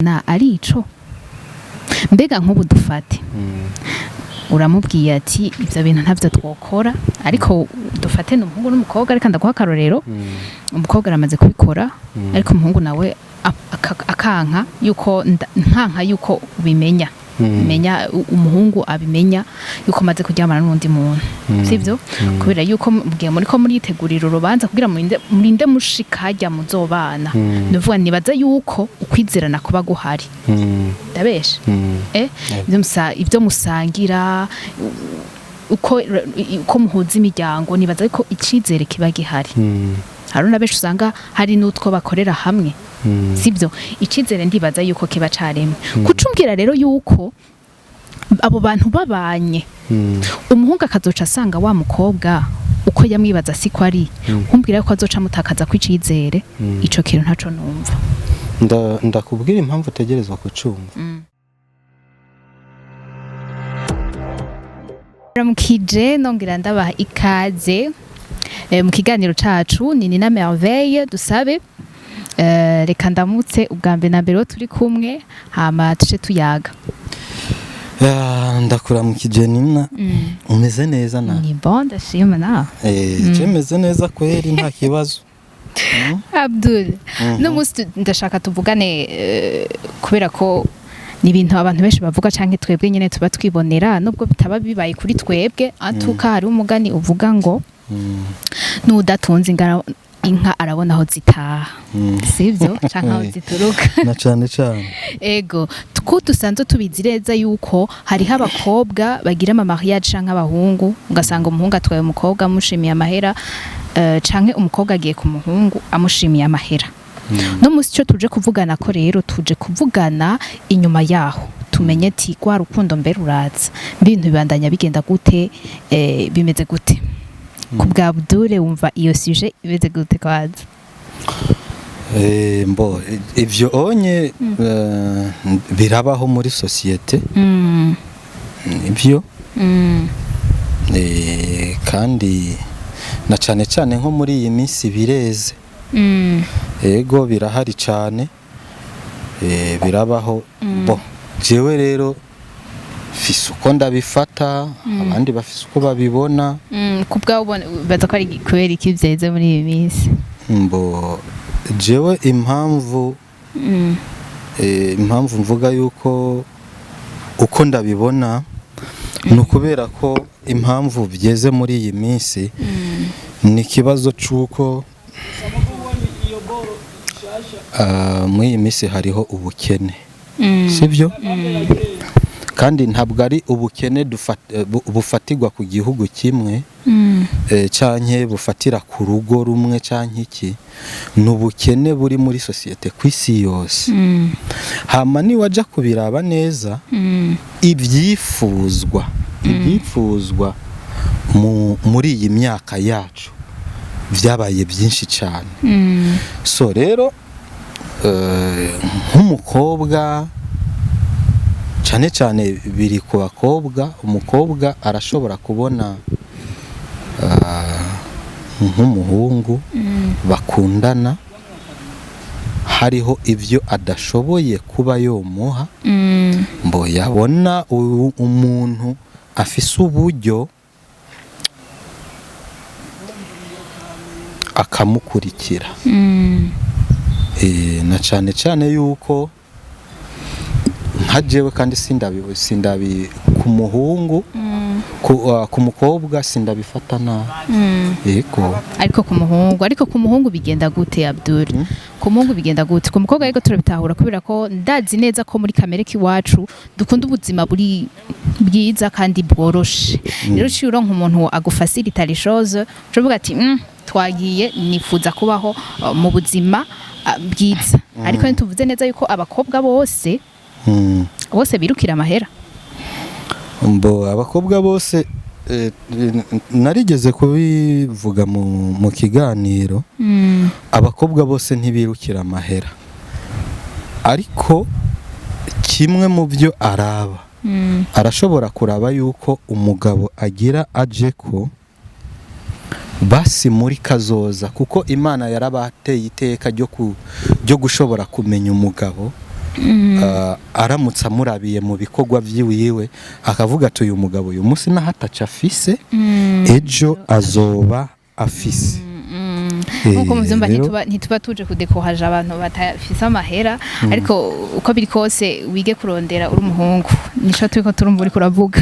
na arico mbega nk'ubu dufate uramubwiye ati ivyo bintu ntavyo twokora ariko dufate n'umuhungu n'umukobwa ariko ndaguha akarorero umukobwa aramaze kubikora ariko umuhungu nawe akanka yuko nkanka yuko ubimenya menya umuhungu abimenya yuko maze kuryamana n'undi muntu sivyo kubera yuko mbwiye muri ko muri yitegurira urubanza kugira murinde mushika hajya muzobana nuvuga nibaza yuko ukwizerana kuba guhari ndabesha ivyo musangira uko muhuza imiryango nibaza yuko icizere kiba gihari haruna benshi usanga hari n'utwo bakorera hamwe sibyo icizere ndibaza yuko kiba caremwe kucumbwira rero yuko abo bantu babanye umuhungu akazoca asanga wa mukobwa uko yamwibaza siko ari kumbwira ko azoca mutakaza kwicizere ico kintu ntaco numva ndakubwira impamvu utegerezwa kucumva ramukije nongira ndabaha ikaze mu kiganiro cacu ni na merveille dusabe reka ndamutse ubwambe na mbere turi kumwe hama tuce tuyaga ndakuramukije Nina umeze neza na ni bon ndashima na je meze neza kweri nta kibazo Abdul no musti ndashaka tuvugane kubera ko ni ibintu abantu benshi bavuga canke twebwe nyene tuba twibonera nubwo bitaba bibaye kuri twebwe atuka hari umugani uvuga ngo nudatunze inka arabona aho zitaha sivyo canke aho zituruka na cane cane ego tuko dusanzwe tubizireza yuko hariho abakobwa bagira ama mariage canke abahungu ugasanga umuhungu atwaye umukobwa amushimiye amahera canke umukobwa agiye ku muhungu amushimiye amahera no musi cyo tuje kuvugana ko rero tuje kuvugana inyuma yaho tumenye ati kwa rukundo mbere uraza ibintu bibandanya bigenda gute bimeze gute kubwa Abdul wumva iyo sujet ibeze gute kwaza mbo ivyo onye birabaho muri societe ivyo kandi na cane cane nko muri iyi minsi bireze ego birahari cane birabaho bo jewe rero fise uko ndabifata abandi bafise uko babibona kubwa ubona baza ko ari kubera ikivyeze muri iyi minsi mbo jewe impamvu mvuga yuko uko ndabibona nukubera ko impamvu byeze muri iyi minsi ni kibazo cuko muri iyi minsi hariho ubukene sibyo kandi ntabwo ari ubukene bufatirwa ku gihugu kimwe canke bufatira ku rugo rumwe canke iki n'ubukene buri muri societe kw'isi yose hama ni waja kubiraba neza ibyifuzwa muri iyi myaka yacu byabaye byinshi cyane so rero nk'umukobwa cyane cyane biri ku bakobwa umukobwa arashobora kubona nk'umuhungu bakundana hariho ibyo adashoboye kuba yomuha mbo yabona umuntu afise uburyo akamukurikira na cyane cyane yuko nkajewe kandi sindabi ku muhungu ku mukobwa sindabifata na yego ariko ku muhungu bigenda gute Abdul ku muhungu bigenda gute ku mukobwa ariko turabitahura kubera ko ndazi neza ko muri kamere kiwacu dukunda ubuzima buri bwiza kandi bworoshe rero ciro nk'umuntu agufacilita les choses uvuga ati twagiye nifuza kubaho mu buzima bwiza ariko ntuvuze neza yuko abakobwa bose birukira amahera mbo abakobwa bose narigeze kubivuga mu kiganiro abakobwa bose ntibirukira amahera ariko kimwe mu byo araba arashobora kuraba yuko umugabo agira aje ko basi muri kazoza kuko Imana yarabateye iteka ryo gushobora kumenya umugabo aramutse amurabiye mu bikorwa vyiwiwe akavuga ati uyu mugabo uyu munsi naho ataca afise ejo azoba afise. nkuko muvyumva ntituba tuje kudekohaje abantu batafise amahera ariko uko biri kose wige kurondera uri umuhungu nico turiko turumva uri kuravuga.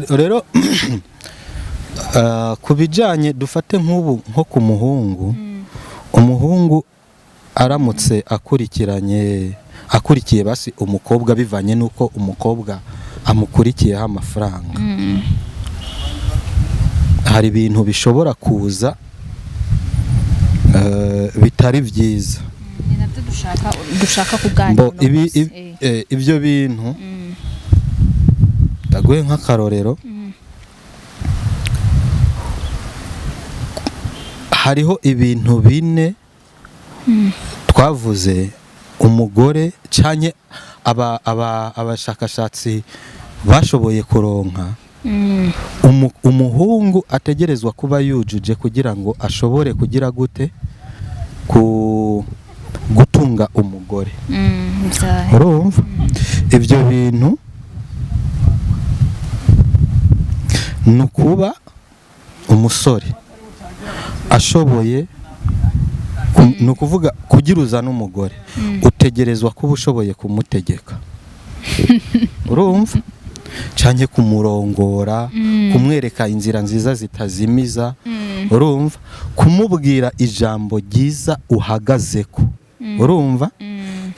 Rero kubijanye dufate nk'ubu nko ku muhungu, umuhungu aramutse akurikiye basi umukobwa bivanye nuko umukobwa amukurikiyeho amafaranga, hari ibintu bishobora kuza bitari vyiza. Ni navyo dushaka kuganira. Ibyo bintu ndaguhe nk'akarorero, hariho ibintu bine twavuze umugore canke abashakashatsi bashoboye kuronka umuhungu ategerezwa kuba yujuje kugira ngo ashobore kugira gute gutunga umugore. Urumva ibyo bintu nukuba umusore ashoboye nukuvuga kugira uzana umugore utegerezwa kuba ushoboye kumutegeka. Urumva canke kumurongora, kumwereka inzira nziza zitazimiza, urumva kumubwira ijambo ryiza uhagazeko, urumva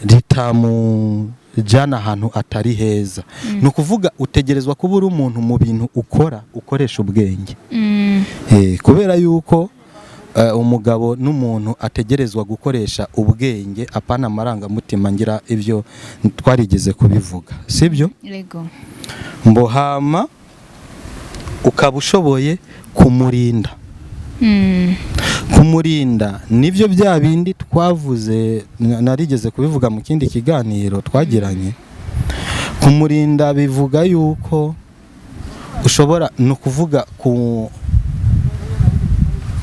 ritamujana ahantu atari heza. Nukuvuga utegerezwa kuba uri umuntu mu bintu ukoresha ubwenge, kubera yuko umugabo n'umuntu ategerezwa gukoresha ubwenge apana amarangamutima, ngira ibyo twarigeze kubivuga, sibyo? Yego. Mbohama ukaba ushoboye kumurinda. Kumurinda nivyo bya bindi twavuze, narigeze kubivuga mu kindi kiganiro twagiranye. Kumurinda bivuga yuko ushobora no kuvuga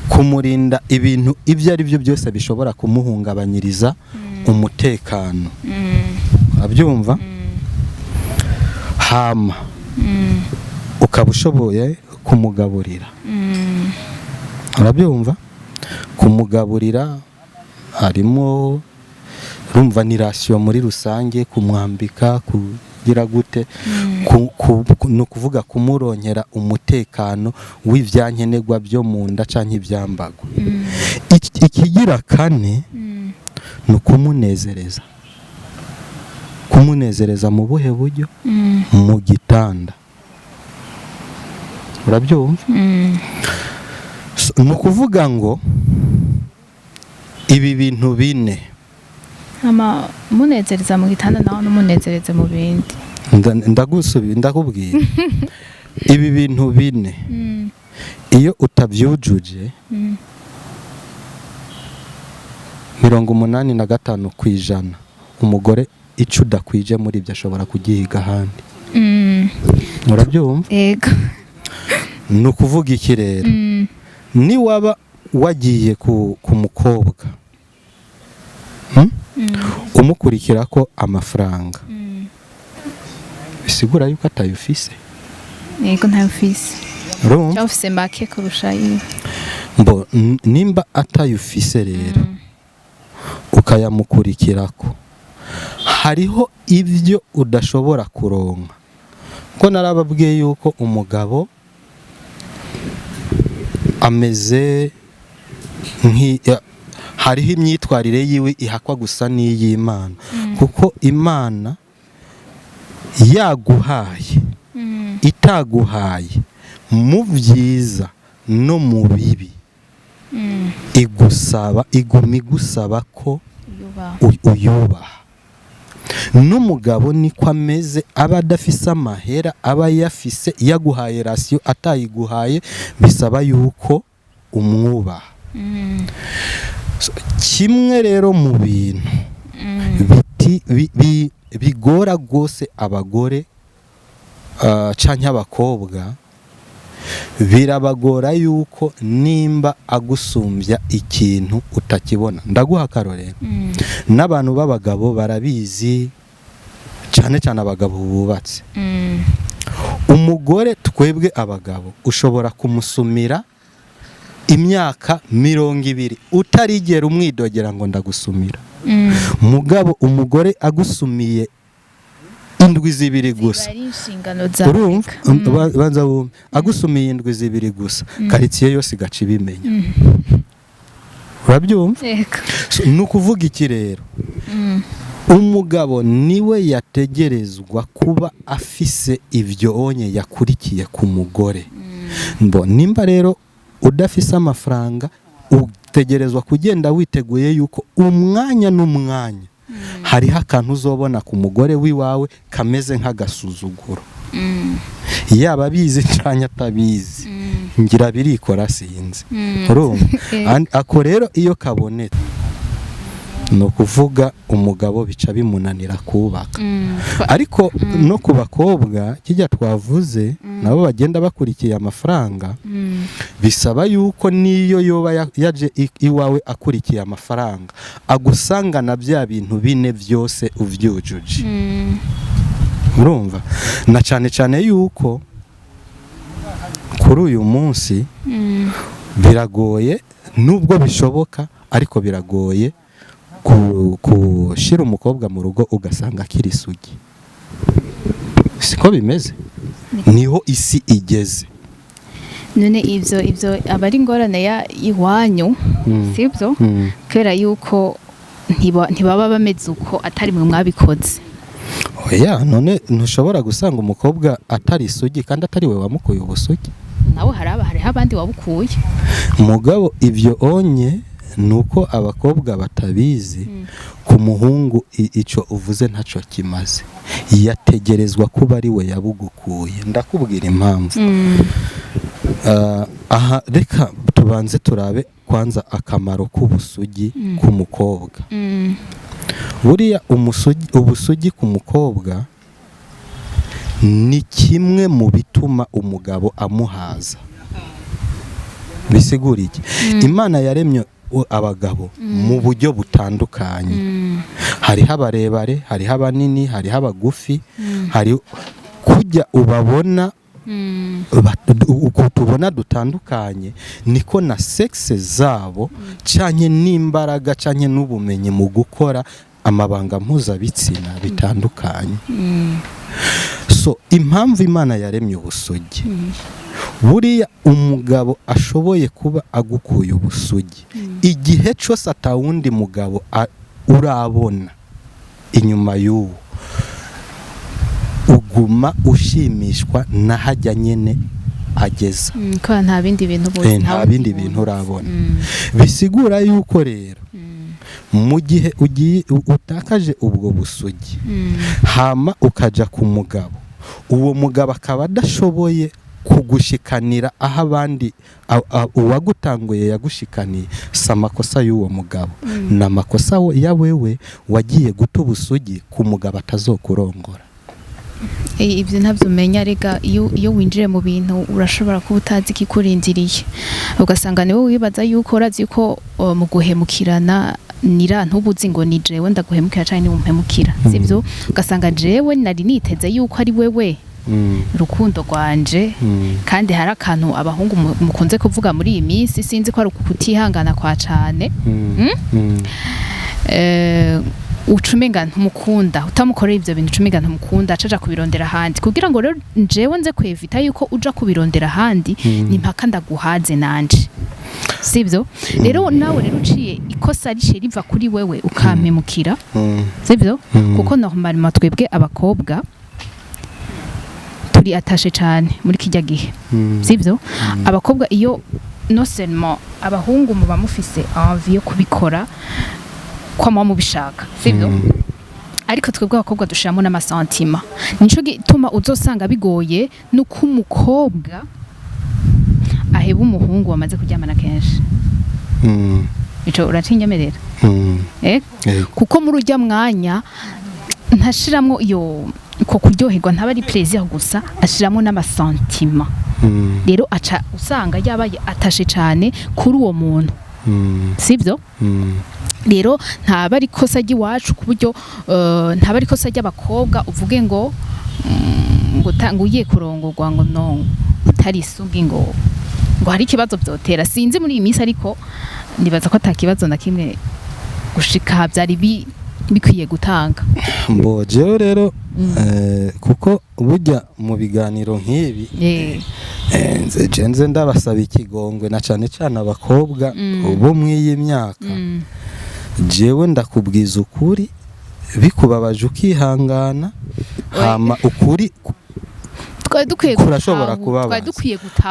kumurinda ibintu ibyo ari byo byose bishobora kumuhungabanyiriza umutekano. Abyumva? Hama ukaba ushoboye kumugaburira. Urabyumva? Kumugaburira harimo urumva ni ratio muri rusange, kumwambika, kugira gute, no kuvuga kumuronkera umutekano w'ivyankenerwa byo mu nda canke ivyambago. Ikigira kane no kumunezereza. Kumunezereza mu buhe buryo? Mu gitanda. Urabyumva? No kuvuga ngo ibi bintu bine munezereza mu gitanda naho numunezereze mu bindi. Ndakubwira ibi bintu bine iyo utavyujuje 85% umugore ico udakwije muri ibyo ashobora kugihiga ahandi. Urabyumva? Yego. No kuvuga iki rero, ni waba wagiye ku mukobwa umukurikira ko amafaranga bisigura yuko atayufise. Yego ntayufise. Urumva? Cyafise make kurusha yiwe. Nimba atayufise rero ukayamukurikirako, hariho ibyo udashobora kuronka. Ko narababwiye yuko umugabo ameze hariho imyitwarire yiwe ihakwa gusa n'iy'Imana, kuko Imana yaguhaye itaguhaye mu byiza no mu bibi iguma igusaba ko uyubaha. N'umugabo niko ameze, aba adafise amahera, aba yafise, yaguhaye ratio atayiguhaye bisaba yuko umwubaha. Kimwe rero mu bintu bigora gose abagore canke abakobwa birabagora yuko nimba agusumbya ikintu utakibona. Ndaguha akarorero, n'abantu b'abagabo barabizi, cyane cyane abagabo bubatse. Umugore twebwe abagabo ushobora kumusumira imyaka 20 utarigera umwidogera ngo ndagusumira. Mugabo umugore agusumiye 7 gusa, urumva banza agusumiye 7 gusa, karitsiye yose gaca ibimenya. Urabyumva? Nukuvuga iki rero, umugabo niwe yategerezwa kuba afise ibyo onye yakurikiye ku mugore. Mbo nimba rero udafise amafaranga, utegerezwa kugenda witeguye yuko umwanya n'umwanya hariho akantu uzobona ku mugore wiwawe kameze nk'agasuzuguro. Yaba abizi cyangwa atabizi, ngira birikora sinzi. Urumva? Ako rero iyo kabonetse, no kuvuga umugabo bica bimunanira kubaka. Ariko no ku bakobwa kijya twavuze, nabo bagenda bakurikiye amafaranga, bisaba yuko niyo yoba yaje iwawe akurikiye amafaranga, agusanga na bya bintu bine byose uvyujuje. Urumva? Na cyane cyane yuko kuri uyu munsi biragoye, nubwo bishoboka ariko biragoye kushira umukobwa mu rugo ugasanga akiri isugi. Siko bimeze, niho isi igeze. None ivyo abari ngorane ya iwanyu, sibyo? Kera yuko ntibaba bameze uko atari mwe mwabikoze. Oya, none ntushobora gusanga umukobwa atari isugi kandi atari we wamukuye ubusugi. Nawe hari abandi wabukuye. Mugabo ivyo onye nuko abakobwa batabizi, ku muhungu ico uvuze ntaco kimaze, yategerezwa kuba ari we yabugukuye. Ndakubwira impamvu. Aha reka tubanze turabe kwanza akamaro k'ubusugi ku mukobwa. Buriya ubusugi ku mukobwa ni kimwe mu bituma umugabo amuhaza. Bisigura iki? Imana yaremye abagabo mu buryo butandukanye. Hariho abarebare, hariho abanini, hariho abagufi, hari kujya ubabona uko tubona dutandukanye, niko na sexe zabo cyanye n'imbaraga cyanye n'ubumenyi mu gukora amabanga mpuzabitsina bitandukanye. So impamvu Imana yaremye ubusugi, buriya umugabo ashoboye kuba agukuye ubusugi, igihe cyose atawundi mugabo urabona inyuma y'uwo, uguma ushimishwa na hajya nyene ageza. Ko nta bindi bintu bose, nta bindi bintu urabona. Bisigura yuko rero mu gihe ugiye utakaje ubwo busugi, hama ukaja ku mugabo, uwo mugabo akaba adashoboye kugushikanira aho abandi uwagutanguye yagushikaniye, sa makosa y'uwo mugabo, na makosa ya wewe wagiye guta ubusugi ku mugabo atazokurongora. Ibyo ntabyo umenya, rega iyo winjire mu bintu urashobora kuba utazi ikikurindiriye, ugasanga niwe wibaza yuko urazi ko mu guhemukirana nira ntubuzi ngo ni jewe ndaguhemukira cyane nimumpemukira, sibyo? Ugasanga jewe nari niteze yuko ari wewe rukundo rwanje, kandi hari akantu abahungu mukunze kuvuga muri iyi minsi, sinzi ko ari ukutihangana kwa cyane. Ucumenga ntumukunda, utamukorera ibyo bintu, ucumenga ntumukunda, acaja kubirondera handi, kugira ngo rero jewe nze kwevita yuko uja kubirondera handi, ni mpaka ndaguhaze nanje, sibyo? Rero nawe rero uciye ikosa rishe riva kuri wewe ukampemukira, sibyo? Kuko normalement twebwe abakobwa turi atashe cyane muri kijya gihe, sibyo? Abakobwa iyo no seulement abahungu muba mufise envie yo kubikora kwa mama bishaka, sibyo? Ariko twebwe abakobwa dushiramo n'amasantima, nico gituma uzosanga bigoye nuko umukobwa aheba umuhungu wamaze kuryamana kenshi. Ico uracinyemerera? Kuko muri urya mwanya ntashiramo iyo ko kuryoherwa, ntaba ari plaisir gusa, ashiramo n'amasantima. rero aca usanga yabaye atashe cyane kuri uwo muntu sibyo rero ntaba ari kosa ry'iwacu ku buryo ntaba ari kosa ry'abakobwa uvuge ngo ugiye kurongorwa ngo no utari isugi ngo hari ikibazo byotera sinzi muri iyi minsi ariko nibaza ko atakibazo na kimwe gushika byari bikwiye gutanga jewe rero kuko burya mu biganiro nk'ibi nze ndabasaba ikigongwe na cyane cyane abakobwa bo mw'iyi myaka jewe ndakubwiza ukuri bikubabaje ukihangana hama ukuri kurashobora kubabaza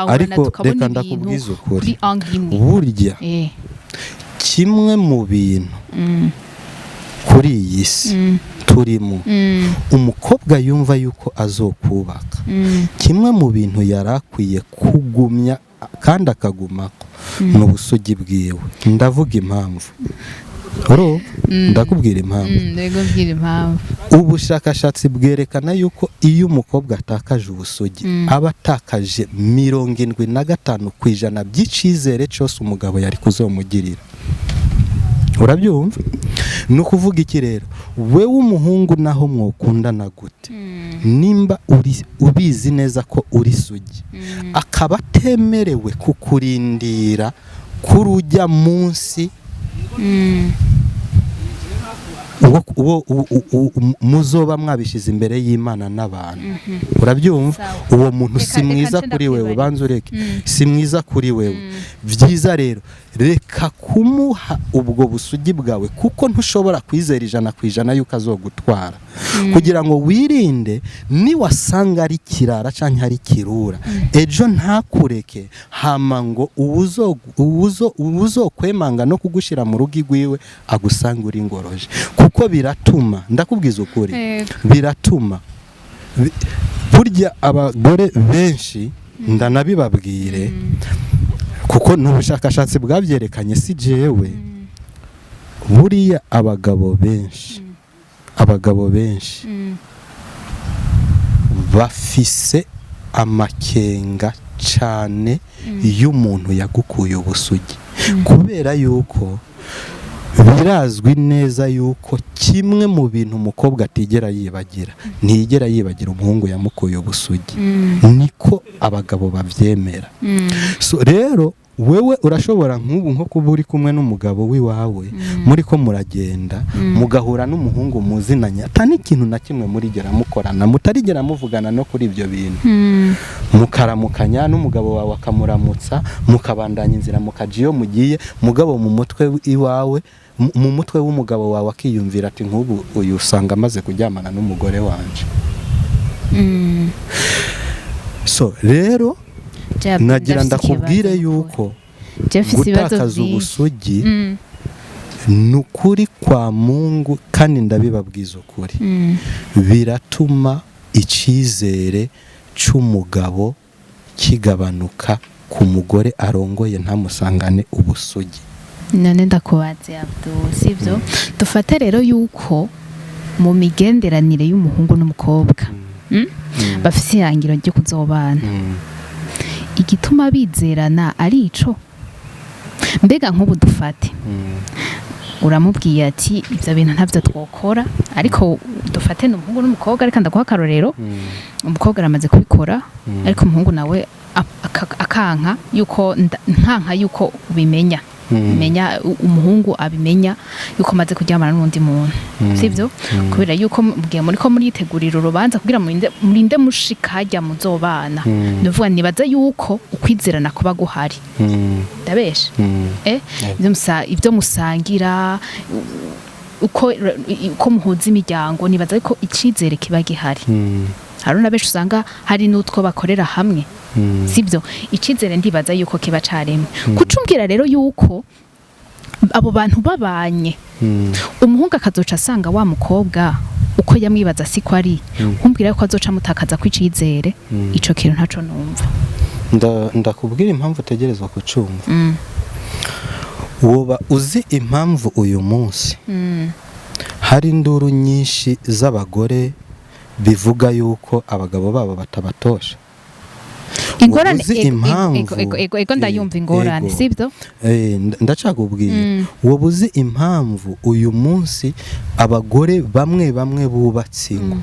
ariko reka ndakubwiza ukuri burya kimwe mu bintu kuri iyi si turimo umukobwa yumva yuko azokubaka kimwe mu bintu yarakwiye kugumya kandi akagumako ni ubusugi bwiwe ndavuga impamvu ndakubwira impamvu ubushakashatsi bwerekana yuko iyo umukobwa atakaje ubusugi aba atakaje 75% by'icizere cyose umugabo yari kuzomugirira urabyumva ni ukuvuga iki rero wewe umuhungu naho mwokundana gute nimba ubizi neza ko uri sugi akaba atemerewe kukurindira kurujya munsi muzoba mwabishize imbere y'Imana n'abantu urabyumva uwo muntu si mwiza kuri wewe banza ureke si mwiza kuri wewe byiza rero reka kumuha ubwo busugi bwawe kuko ntushobora kwizera 100% yuko azogutwara kugira ngo wirinde ni wasanga ari kirara canke hari kirura ejo ntakureke hama ngo ubuzo kwemanga no kugushira mu rugi rwiwe agusanga uri ngoroje kuko biratuma ndakubwiza ukuri biratuma burya abagore benshi ndanabibabwire kuko n'ubushakashatsi bwabyerekanye si jewe buriya abagabo benshi bafise amakenga cyane y'umuntu yagukuye ubusugi kubera yuko birazwi neza yuko kimwe mu bintu umukobwa atigera yibagira ntiyigera yibagira umuhungu yamukuye ubusugi niko abagabo bavyemera so rero wewe urashobora nk'ubu nko kuba uri kumwe n'umugabo wiwawe muri ko muragenda mugahura n'umuhungu muzinanya atani ikintu na kimwe murigera mukorana mutarigera muvugana no kuri ibyo bintu mukaramukanya n'umugabo wawe akamuramutsa mukabandanya inzira mukajiyo mugiye mugabo mu mutwe iwawe mu mutwe w'umugabo wawe akiyumvira ati nk'ubu uyu usanga amaze kuryamana n'umugore wanje so rero nagira ndakubwire yuko gutakaza ubusugi nukuri kwa Mungu kandi ndabibabwiza ukuri biratuma icizere c'umugabo kigabanuka ku mugore arongoye ntamusangane ubusugi none ndakubaze Abdou sivyo dufate rero yuko mu migenderanire y'umuhungu n'umukobwa bafise ihangiro ryo kuzobana igituma bizerana ari ico mbega nk'ubu dufate uramubwiye ati ivyo bintu ntavyo twokora ariko dufate n'umuhungu n'umukobwa ariko ndaguha akarorero umukobwa aramaze kubikora ariko umuhungu nawe akanka yuko nkanka yuko ubimenya menya umuhungu abimenya yuko maze kuryamana n'undi muntu sivyo kubera yuko mugiye muri ko muritegurira urubanza kugira murinde mushikajya muzobana ndavuga nibaza yuko ukwizerana kuba guhari ndabesha ibyo musangira uko muhuza imiryango nibaza ko icizere kiba gihari haruna benshi usanga hari n'utwo bakorera hamwe sibyo icizere ndibaza yuko kiba caremwe kucumbwira rero yuko abo bantu babanye umuhungu akazoca asanga wa mukobwa uko yamwibaza siko ari kumbwira yuko azoca mutakaza kwicizere ico kintu ntaco numva ndakubwira impamvu utegerezwa kucumva woba uzi impamvu uyu munsi hari induru nyinshi z'abagore bivuga yuko abagabo babo batabatosha ingorane Wabuze impamvu. ego ndayumva ingorane Ego. sibyo ndacakubwira wabuze impamvu uyu munsi abagore bamwe bubatse ingo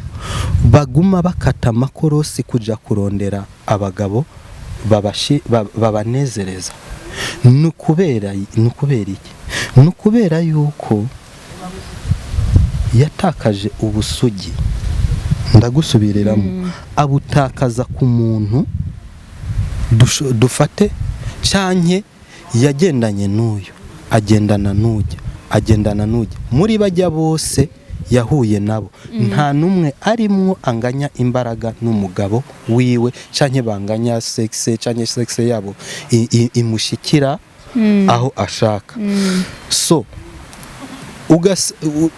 baguma bakata amakorosi kuja kurondera abagabo babanezereza. Nukubera iki? Nukubera yuko yatakaje ubusugi, ndagusubiriramo, abutakaza ku muntu dufate canke yagendanye n'uyu agendana n'ujya muri bajya bose yahuye nabo nta numwe arimwo anganya imbaraga n'umugabo wiwe canke banganya sexe yabo imushikira aho ashaka. So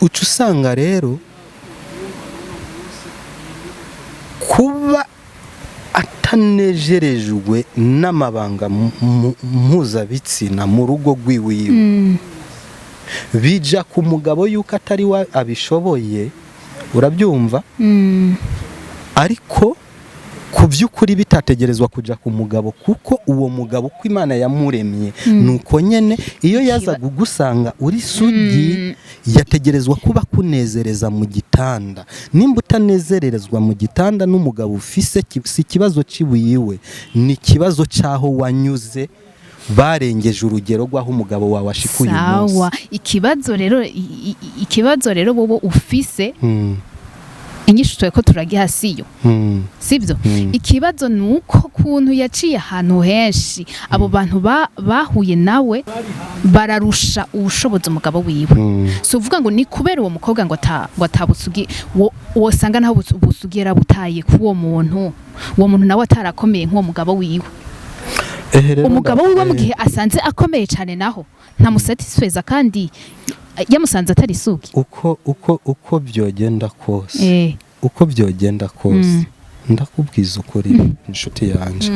uca usanga rero kuba atanejerejwe n'amabanga mpuzabitsina mu rugo rw'iwiwe bija ku mugabo yuko atari we abishoboye, urabyumva, ariko ku by'ukuri bitategerezwa kuja ku mugabo kuko uwo mugabo uko Imana yamuremye nuko nyene iyo yaza kugusanga uri sugi yategerezwa kuba kunezereza mu gitanda. Nimba utanezererezwa mu gitanda n'umugabo ufise si kibazo ciwiwe, ni kibazo caho wanyuze barengeje urugero rw'aho umugabo wawe ashikuye umunsi. Sawa, ikibazo rero bobo ufise inyishu twe ko turagiha siyo sibyo. Ikibazo nuko kuntu yaciye ahantu henshi abo bantu bahuye nawe bararusha ubushobozi umugabo wiwe. So uvuga ngo ni kubera uwo mukobwa ngo atabusugi wosanga naho ubusugi yarabutaye ku uwo muntu nawe atarakomeye nk'uwo mugabo wiwe. Umugabo wiwe mu gihe asanze akomeye cyane naho ntamusatisfeza kandi yamusanze atari sugi. Uko byogenda kose uko byogenda kose ndakubwiza ukuri inshuti yanje,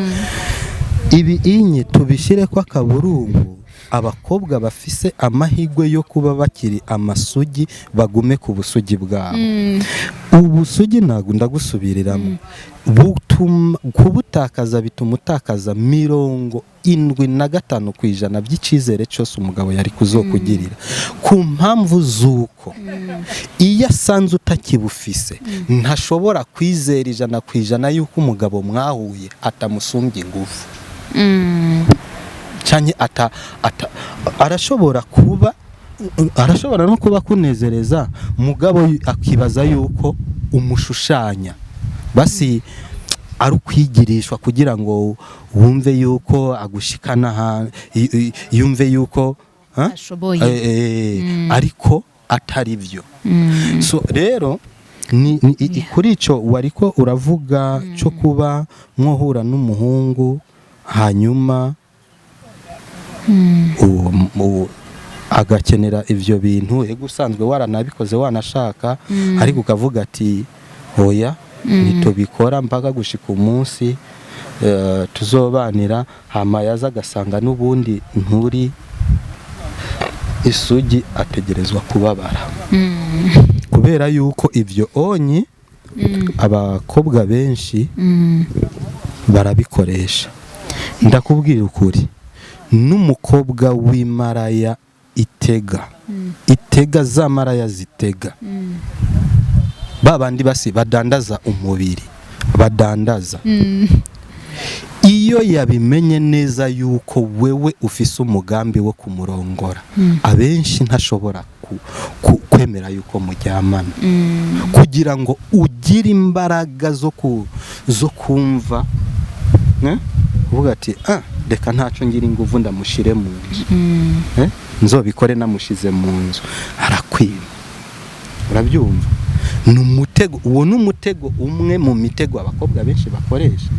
ibi inye tubishyire ko akaburungu abakobwa bafise amahigwe yo kuba bakiri amasugi bagume ku busugi bwabo. Ubusugi ntabwo ndagusubiriramo kubutakaza bituma utakaza 75% by'icizere cyose umugabo yari kuzokugirira ku mpamvu z'uko iyo asanze utakibufise ntashobora kwizera 100% yuko umugabo mwahuye atamusumbye ingufu cyane arashobora no kuba kunezereza mugabo akibaza yuko umushushanya basi ari ukwigirishwa kugira ngo wumve yuko agushikana yumve yuko ariko atari byo. So rero kuri icyo wariko uravuga cyo kuba mwohura n'umuhungu hanyuma agakenera ivyo bintu ego usanzwe waranabikoze wanashaka ariko ukavuga ati oya nitubikora mpaka gushika umunsi tuzobanira hama yaza agasanga n'ubundi nturi isugi ategerezwa kubabara kubera yuko ivyo onye abakobwa benshi barabikoresha. Ndakubwira ukuri n'umukobwa w'imaraya itega za maraya zitega babandi basi badandaza umubiri badandaza iyo yabimenye neza yuko wewe ufise umugambi wo kumurongora abenshi ntashobora kwemera yuko mujyamana kugira ngo ugire imbaraga zo kumva uvuga ati reka ntaco ngira inguvu ndamushire mu nzu nzobikore namushize mu nzu arakwiba. Urabyumva n'umutego uwo n'umutego umwe mu mitego abakobwa benshi bakoresha.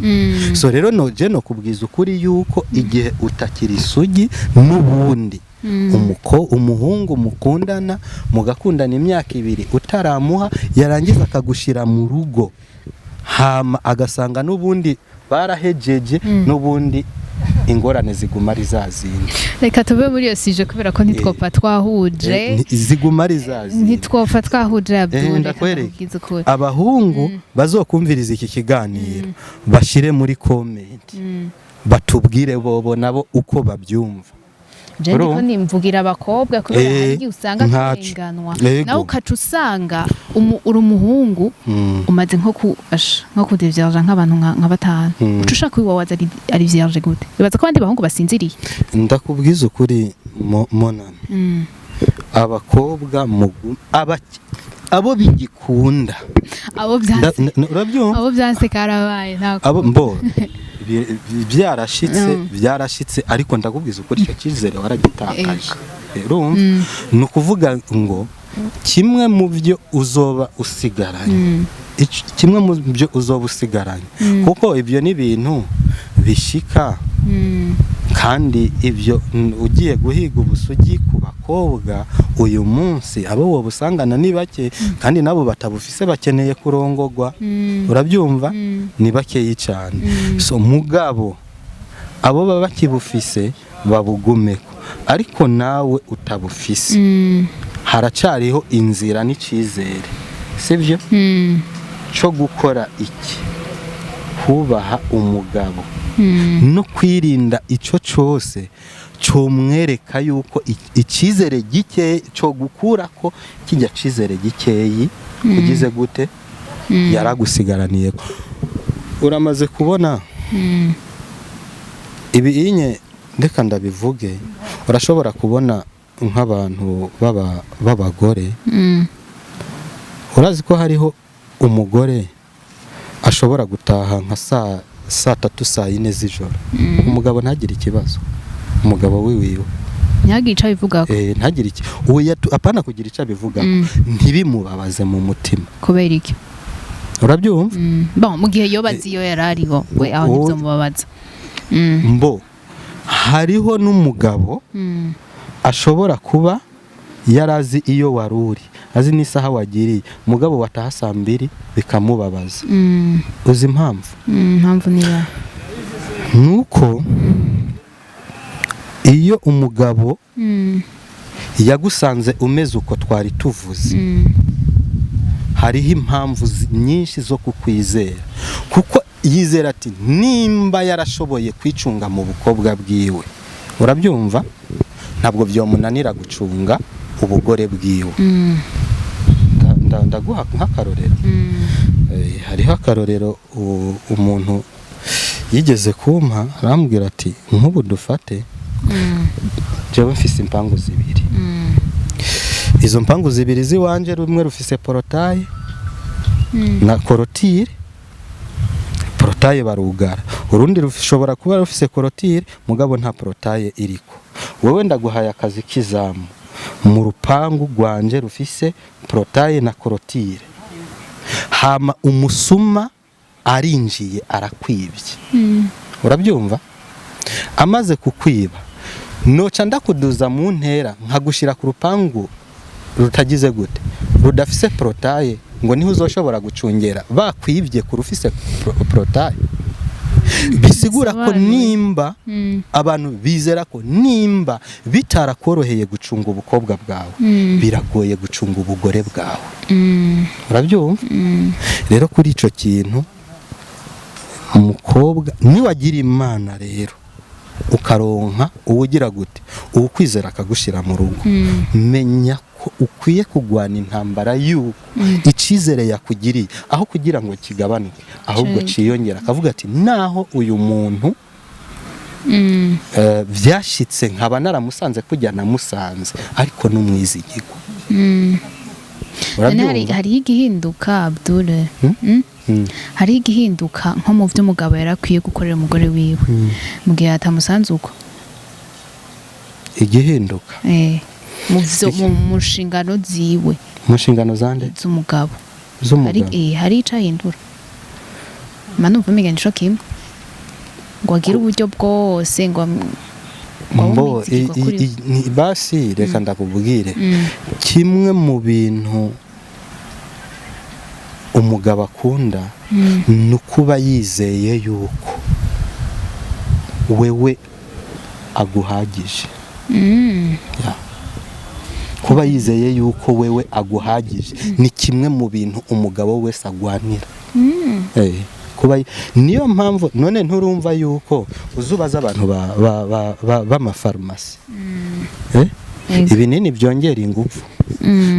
So rero no kubwiza ukuri yuko igihe utakiri isugi n'ubundi umuhungu mukundana mugakundana imyaka 2 utaramuha yarangiza akagushira mu rugo hama agasanga n'ubundi barahejeje n'ubundi ingorane ziguma ari zazindi. Reka tuve muri iyo sije kubera ko ntitwopfa twahuje ziguma ari zazindi, ntitwopfa twahuje Abdul. Ndakwereke abahungu bazokumviriza iki kiganiro bashire muri comment batubwire bobo nabo uko babyumva. Je ndiko nimvugira abakobwa kubera hari usanga kurenganwa nawe ukaca usanga uri umuhungu umaze nko kudevyaje nk'abantu nka batanu uca ushaka wiwawaza ari vierge gute? Bibaza ko abandi bahungu basinziriye. Ndakubwiza ukuri mona abakobwa abo bigikunda abo byanse karabaye abo mbo byarashitse ariko ndakubwiza ukuri icyo cyizere waragitakaje. Urumva ni ukuvuga ngo kimwe mu byo uzoba usigaranye kuko ibyo ni ibintu bishika kandi ibyo ugiye guhiga ubusugi ku bakobwa uyu munsi abo wowe usangana ni bake kandi nabo batabufise bakeneye kurongogwa. Urabyumva ni bakeyi cyane. So mugabo abo baba bakibufise babugumeko, ariko nawe utabufise haracariho inzira n'icizere, sibyo cyo gukora iki? Kubaha umugabo no kwirinda icyo cyose cyomwereka yuko ikizere gike cyo gukura ko kijya cizere gikeyi ugize gute yaragusigaraniye. Uramaze kubona ibi inye ndeka ndabivuge, urashobora kubona nk'abantu b'abagore urazi ko hariho umugore ashobora gutaha nka saa 3 saa 4 z'ijoro umugabo ntagire ikibazo, umugabo wiwe ntagire icyo bivuga ko ntagire iki apana kugira icyo bivuga ntibimubabaze mu mutima. Kubera iki? Urabyumva mu gihe yobazi iyo yarariho we aho nibyo mubabaza. Mbo hariho n'umugabo ashobora kuba yarazi iyo waruri azi n'isaha wagiriye umugabo wataha saa 2 bikamubabaza. Uzi impamvu? Impamvu niya nuko iyo umugabo yagusanze umeze uko twari tuvuze hariho impamvu nyinshi zo kukwizera, kuko yizera ati nimba yarashoboye kwicunga mu bukobwa bwiwe, urabyumva, ntabwo byomunanira gucunga ubugore bwiwe. Ndaguha nk'akarorero. Hariho akarorero umuntu yigeze kumpa arambwira ati nk'ubu dufate jewe mfise impangu zibiri, izo mpangu zibiri ziwanje rumwe rufise porotaye na korotire. Porotaye barugara, urundi rushobora kuba rufise korotire mugabo nta porotaye iriko. Wewe ndaguhaye akazi kizamu mu rupangu rwanje rufise porotaye na korotire, hama umusuma arinjiye arakwibye. Urabyumva? Amaze kukwiba noca ndakuduza mu ntera nkagushira ku rupangu rutagize gute, rudafise porotaye, ngo niho uzoshobora gucungera bakwibye ku rufise porotaye. Bisigura ko nimba abantu bizera ko nimba bitarakoroheye gucunga ubukobwa bwawe biragoye gucunga ubugore bwawe. Urabyumva? Rero kuri ico kintu umukobwa niwagira imana rero ukaronka uwugira gute ukwizera akagushira mu rugo, menya ko ukwiye kugwana intambara y'uko icizere yakugiriye aho kugira ngo kigabanuke ahubwo ciyongera, akavuga ati naho uyu muntu byashitse nkaba naramusanze kujya namusanze ariko n'umwizigirwa. Hari igihinduka Abdul, hari igihinduka nko mu byo umugabo yarakwiye gukorera umugore wiwe mu gihe atamusanze uko igihinduka mu nshingano ziwe, mu nshingano zande z'umugabo hari icahindura manumva miganisho kimwe ngo agire uburyo bwose ngo basi reka ndakubwire kimwe mu bintu umugabo akunda nukuba yizeye yuko wewe aguhagije. Kuba yizeye yuko wewe aguhagije ni kimwe mu bintu umugabo wese agwanira. Kuba niyo mpamvu none nturumva yuko uzubaza abantu b'amafarumasi ibinini byongera ingufu,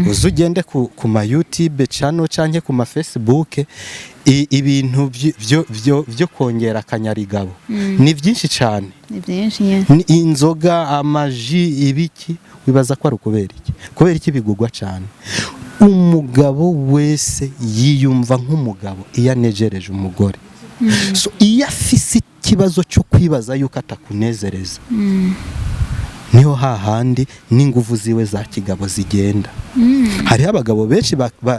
uzugende ku ma YouTube channel canke ku ma Facebook, ibintu byo kongera akanyarigabo ni byinshi cyane, inzoga, amaji, ibiki. Wibaza ko ari kubera iki bigugwa cyane. Umugabo wese yiyumva nk'umugabo iyo anejereje umugore. So iyo afise ikibazo cyo kwibaza yuko atakunezereza, niho hahandi n'ingufu ziwe za kigabo zigenda. Hariho abagabo benshi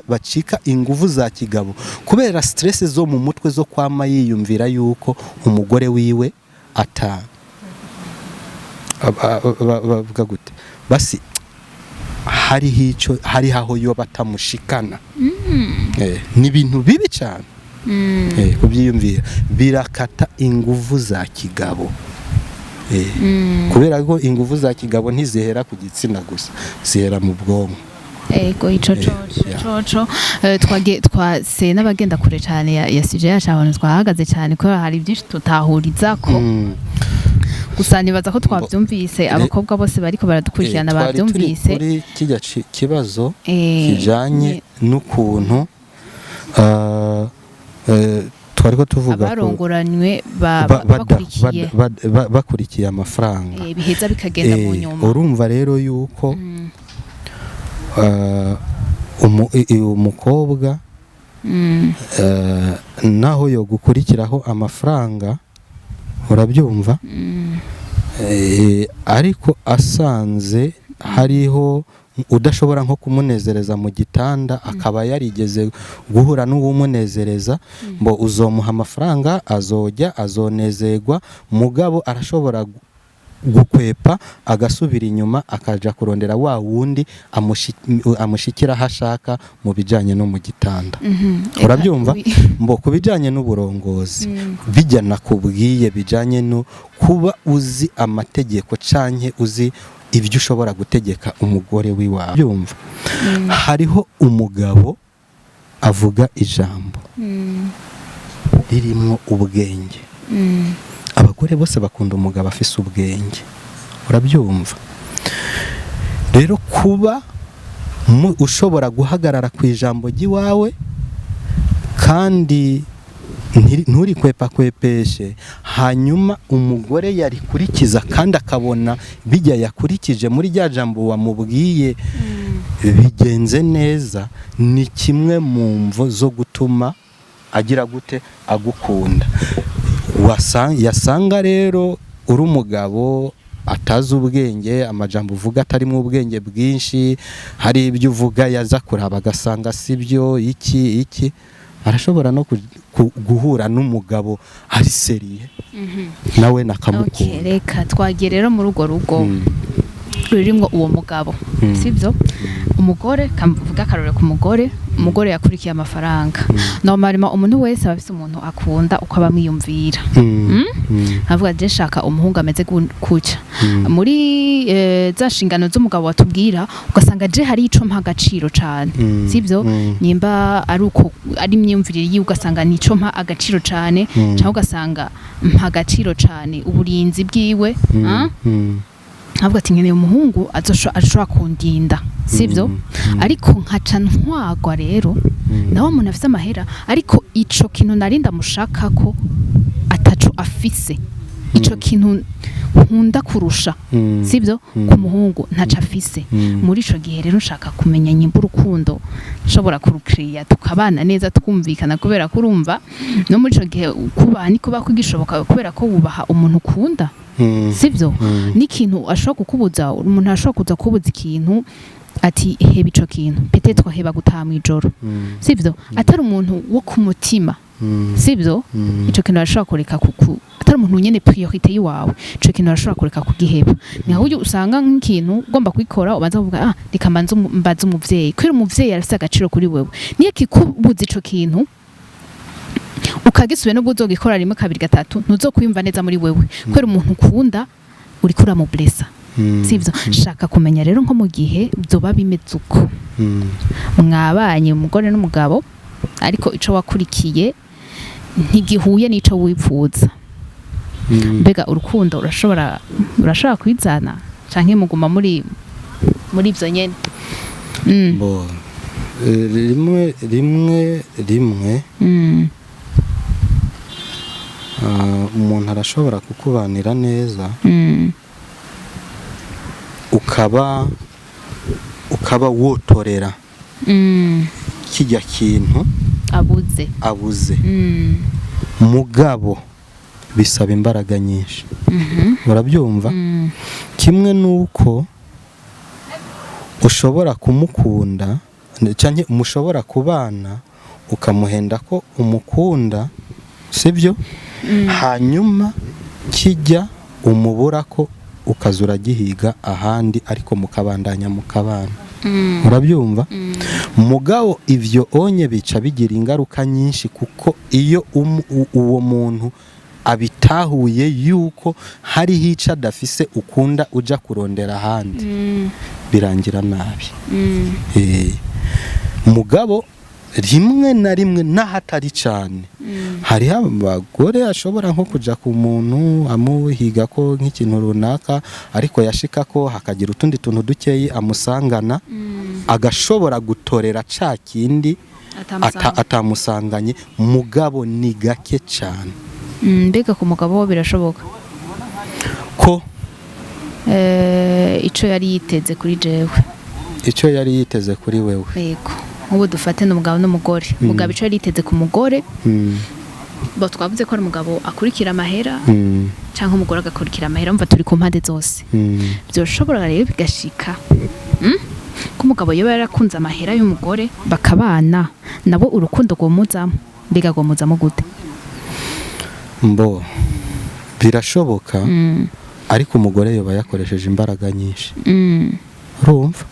bacika ingufu za kigabo kubera stress zo mu mutwe zo kwama yiyumvira yuko umugore wiwe bavuga gute, basi hari aho yo batamushikana. Ni ibintu bibi cyane. Kubyiyumvira birakata ingufu za kigabo. Kubera ko ingufu za kigabo ntizihera ku gitsina gusa, zihera mu bwonko. Ego icoco twase n'abagenda kure cyane ya sije yacu, abantu twahagaze cyane ko hari byinshi tutahurizako. Gusa nibaza ko twabyumvise, abakobwa bose bariko baradukurikirana babyumvise. Kuri kijya kibazo kijanye n'ukuntu twariko tuvuga abarongoranywe bakurikiye amafaranga, biheza bikagenda mu nyuma. Urumva rero yuko umukobwa naho yo gukurikiraho amafaranga, urabyumva, ariko asanze hariho udashobora nko kumunezereza mu gitanda, akaba yarigeze guhura n'uwumunezereza, ngo uzomuha amafaranga azojya azonezerwa, mugabo arashobora gukwepa agasubira inyuma akaja kurondera wa wundi amushikira hashaka mu bijanye no mu gitanda. Urabyumva, mbo kubijanye n'uburongozi bijya nakubwiye bijanye no kuba uzi amategeko canke uzi ibyo ushobora gutegeka umugore wiwawe. Byumva, hariho umugabo avuga ijambo ririmo ubwenge. Abagore bose bakunda umugabo afise ubwenge, urabyumva. Rero kuba ushobora guhagarara ku ijambo ry'iwawe kandi nturikwepeshe, hanyuma umugore yarikurikiza kandi akabona bijya yakurikije muri rya jambo wamubwiye bigenze neza, ni kimwe mu mvo zo gutuma agira gute, agukunda. Yasanga rero uri umugabo atazi ubwenge, amajambo uvuga atarimo ubwenge bwinshi, hari ibyo uvuga yaza kuraba agasanga sibyo, iki arashobora no guhura n'umugabo ari seriye nawe nakamukunda. Reka twagiye rero muri urwo rugo rurimo uwo mugabo, sibyo? Umugore kamvuga akarore ku umugore yakurikiye amafaranga. Normalement umuntu wese aba afite umuntu akunda uko abamwiyumvira. Avuga je shaka umuhungu ameze kuca. Muri za shingano z'umugabo watubwira, ugasanga je hari ico mpa agaciro cyane, sibyo? Nyimba ari uko ari imyumvirire yi, ugasanga nico mpa agaciro cyane, cyangwa ugasanga mpa agaciro cyane uburinzi bwiwe. Avuga ati nkeneye umuhungu ashobora kundinda, sibyo? Ariko nkaca ntwagwa rero nawe umuntu afite amahera, ariko ico kintu narinda mushaka ko ataco afise, ico kintu nkunda kurusha, sibyo? Ku muhungu ntaca afise. Muri ico gihe rero nshaka kumenya nyimba urukundo nshobora kurukriya, tukabana neza twumvikana, kubera ko urumva no muri ico gihe kubaha niko bakugishoboka, kubera ko wubaha umuntu ukunda. Sibyo? N'ikintu ashobora kukubuza, umuntu ashobora kuza kubuza ikintu ati heba ico kintu, peut-être heba gutaha mu ijoro, sibyo? Atari umuntu wo ku mutima, sibyo? Ico kintu ashobora kureka atari umuntu nyene priorité yiwawe, ico kintu ashobora kureka kugiheba. Ni aho usanga nk'ikintu ugomba kwikora ubanza kuvuga reka mbaze umuvyeyi, kwera umuvyeyi arafite agaciro kuri wewe. Niyo kikubuza ico kintu ukagisubiye no buzogikora rimwe kabiri gatatu, ntuzokwimva neza muri wewe, kwera umuntu ukunda uriko uramublesa sivyo shaka kumenya rero nko mu gihe byoba bimeze uko mwabanye umugore n'umugabo ariko ico wakurikiye ntigihuye n'ico wipfuza mbega urukundo urashobora kwizana canke muguma muri ibyo nyene bo rimwe umuntu arashobora kukubanira neza ukaba wotorera kijya kintu abuze mugabo bisaba imbaraga nyinshi urabyumva kimwe nuko ushobora kumukunda cyane mushobora kubana ukamuhenda ko umukunda sibyo hanyuma kijya umubura ko ukazura gihiga ahandi ariko mukabandanya mukabana urabyumva mugabo ivyo onye bica bigira ingaruka nyinshi kuko iyo uwo muntu abitahuye yuko hari hica dafise ukunda uja kurondera ahandi birangira nabi mugabo rimwe na rimwe nahatari cyane hari abagore ashobora nko kuja ku muntu amuhiga ko nk'ikintu runaka ariko yashika ko hakagira utundi tuntu dukeyi amusangana agashobora gutorera ca kindi atamusanganye mugabo ni gake cyane mbega ku mugabo birashoboka ko ico yari yiteze kuri jewe icyo yari yiteze kuri wewe yego nk'ubu dufate n'umugabo n'umugore umugabo icyo yari yiteze ku mugore bo twavuze ko ari umugabo akurikira amahera cyangwa umugore agakurikira amahera mva turi ku mpande zose byoshobora rero bigashika ko umugabo yoba yarakunze amahera y'umugore bakabana nabo urukundo rwomuzamo mbega rwomuzamo gute mbo birashoboka ariko umugore yoba yakoresheje imbaraga nyinshi urumva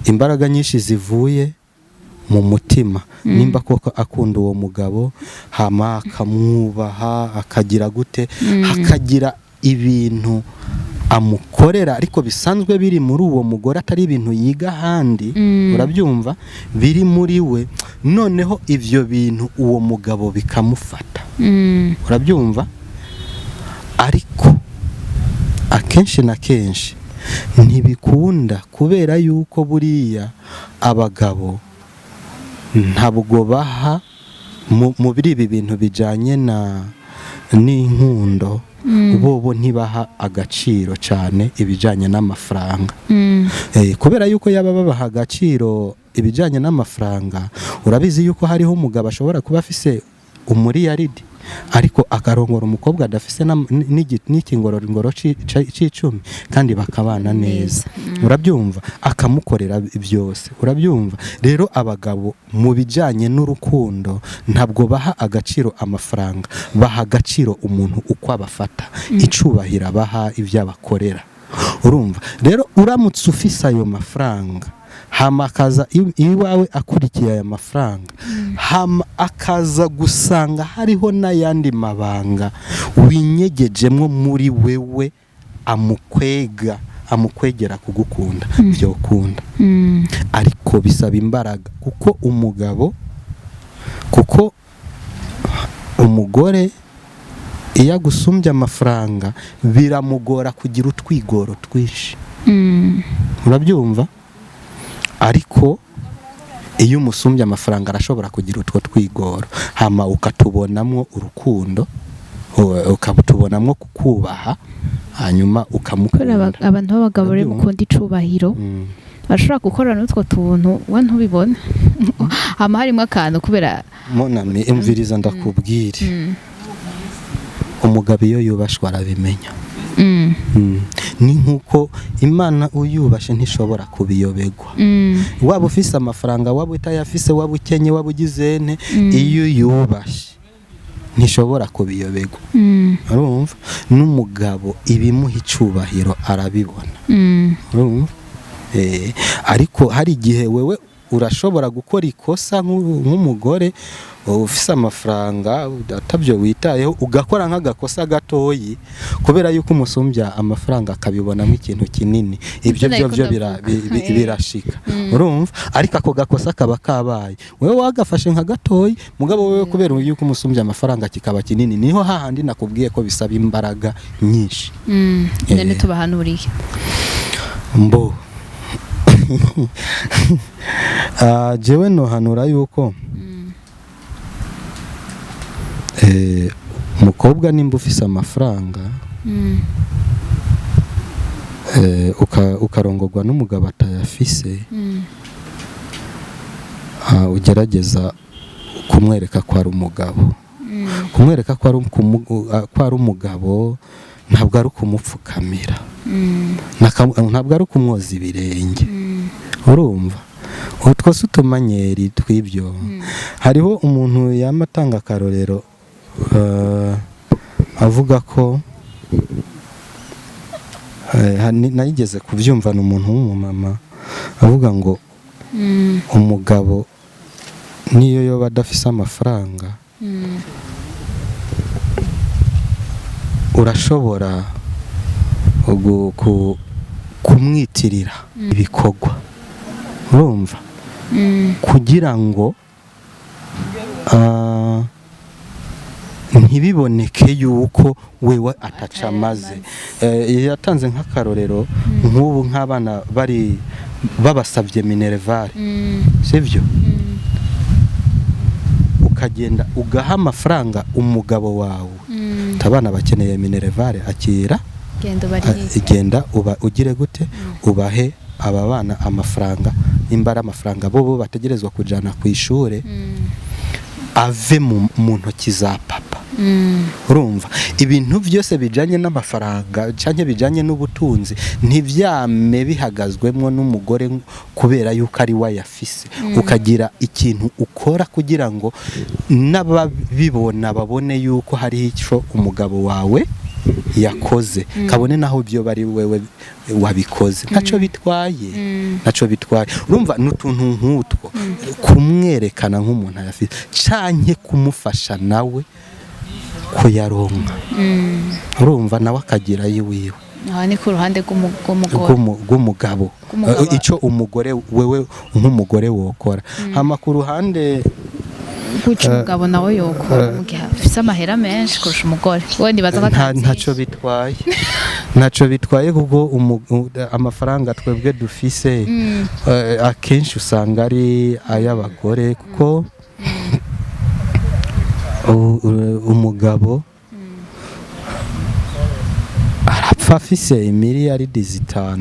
imbaraga nyinshi zivuye mu mutima nimba koko akunda uwo mugabo hama akamwubaha akagira gute hakagira ibintu amukorera ariko bisanzwe biri muri uwo mugore atari ibintu yiga handi urabyumva biri muri we noneho ivyo bintu uwo mugabo bikamufata urabyumva ariko akenshi na kenshi ntibikunda kubera yuko buriya abagabo ntabwo baha mu biri ibi bintu bijanye n'inkundo bobo ntibaha agaciro cyane ibijanye n'amafaranga kubera yuko yaba babaha agaciro ibijanye n'amafaranga urabizi yuko hariho umugabo ashobora kuba afise umuriyaridi ariko akarongora umukobwa adafise n'ikingororongoro c'icumi kandi bakabana neza urabyumva akamukorera byose urabyumva rero abagabo mu bijanye n'urukundo ntabwo baha agaciro amafaranga baha agaciro umuntu uko abafata icubahira baha ibyo abakorera urumva rero uramutse ufise ayo mafaranga hama akaza iwawe akurikiye aya mafaranga hama akaza gusanga hariho n'ayandi mabanga winyegejemwo muri wewe amukwegera kugukunda byokunda ariko bisaba imbaraga kuko umugore iyo agusumbye amafaranga biramugora kugira utwigoro twinshi urabyumva ariko iyo umusumbye amafaranga arashobora kugira utwo twigoro hama ukatubonamwo urukundo ukatubonamwo kukubaha hanyuma ukamukunda abantu b'abagabo rero mukunda icubahiro bashobora gukora n'utwo tuntu we ntubibone hama harimo akantu kubera monami imviriza ndakubwire umugabo iyo yubashwe arabimenya ni nkuko Imana uyubashe ntishobora kubiyobegwa waba ufise amafaranga waba utayafise waba ukenye waba ugizene iyo yubashe ntishobora kubiyobegwa urumva n'umugabo ibimuha icubahiro arabibona urumva ariko hari igihe wewe urashobora gukora ikosa nk'umugore ufise amafaranga atabyo witayeho ugakora nk'agakosa gatoyi kubera yuko umusumbya amafaranga akabibonamo ikintu kinini ibyo byo birashika urumva ariko ako gakosa kaba kabaye wewe wagafashe nka gatoyi mugabo wewe kubera yuko umusumbya amafaranga kikaba kinini niho hahandi nakubwiye ko bisaba imbaraga nyinshi none tubahanuriye mbo jewe nohanura yuko umukobwa nimba ufise amafaranga ukarongorwa n'umugabo atayafise ugerageza kumwereka ko ari umugabo kumwereka ko ari umugabo ntabwo ari ukumupfukamira ntabwo ari ukumwoza ibirenge urumva utwo si utumanyeri tw'ibyo hariho umuntu yamatanga akarorero avuga ko nayigeze kubyumva n'umuntu w'umumama avuga ngo umugabo niyo yoba adafise amafaranga urashobora kumwitirira ibikorwa urumva kugira ngo ntibiboneke yuko wewe ataca amaze yatanze nk'akarorero nk'ubu nk'abana babasabye minervare sivyo ukagenda ugaha amafaranga umugabo wawe abana bakeneye minervare akira genda ugire gute ubahe aba bana amafaranga imbara amafaranga bo bategerezwa kujana ku ishure ave mu ntoki za papa urumva ibintu byose bijanye n'amafaranga cyane bijanye n'ubutunzi ntibyame bihagazwemwo n'umugore kubera yuko ari wayafise ukagira ikintu ukora kugira ngo n'ababibona babone yuko hari ico umugabo wawe yakoze kabone naho byo bari wewe wabikoze naco bitwaye urumva n'utuntu nk'utwo kumwerekana nk'umuntu ayafite canke kumufasha nawe kuyaronka urumva nawe akagira yiwiwe ni ku ruhande rw'umugabo ico umugore wewe nk'umugore wokora hama ku ruhande kuca umugabo nawe yokora mu gihe afise amahera menshi kurusha umugore we nibaza ko ntaco bitwaye kuko amafaranga twebwe dufise akenshi usanga ari ay'abagore kuko umugabo arapfa afise imiliyaridi 5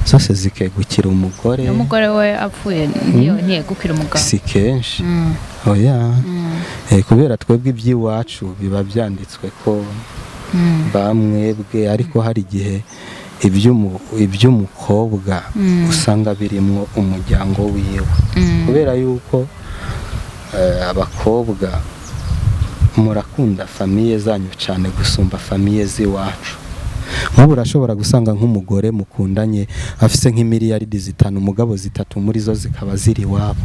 zose zikegukira umugore we apfuye ntiyegukira umugabo si kenshi oya kubera twebwe iby'iwacu biba byanditswe ko bamwebwe ariko hari igihe iby'umukobwa usanga birimwo umuryango wiwe kubera yuko abakobwa murakunda famiye zanyu cyane gusumba famiye z'iwacu nk'ubu urashobora gusanga nk'umugore mukundanye afise nk'imiliyaridi 5 umugabo 3 muri zo zikaba ziri iwabo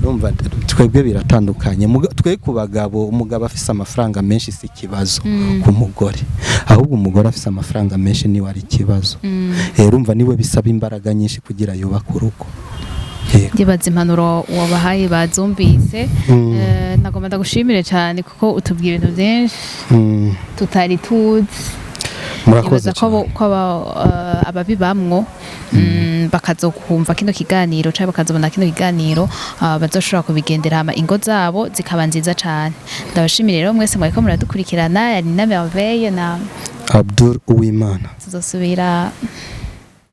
urumva twebwe biratandukanye twe ku bagabo umugabo afise amafaranga menshi si ikibazo ku mugore ahubwo umugore afise amafaranga menshi niwe ari ikibazo urumva niwe bisaba imbaraga nyinshi kugira yubake urugo ndibaza impanuro wabahaye bazumvise nagomba ndagushimire cyane kuko utubwira ibintu byinshi tutari tuzi murakoze ko ababibamwo bakazokumva kino kiganiro cyangwa bakazobona kino kiganiro bazoshobora kubigendera hama ingo zabo zikaba nziza cyane ndabashimire rero mwese mwariko muradukurikirana yari na Merveille na Abdul Uwimana tuzosubira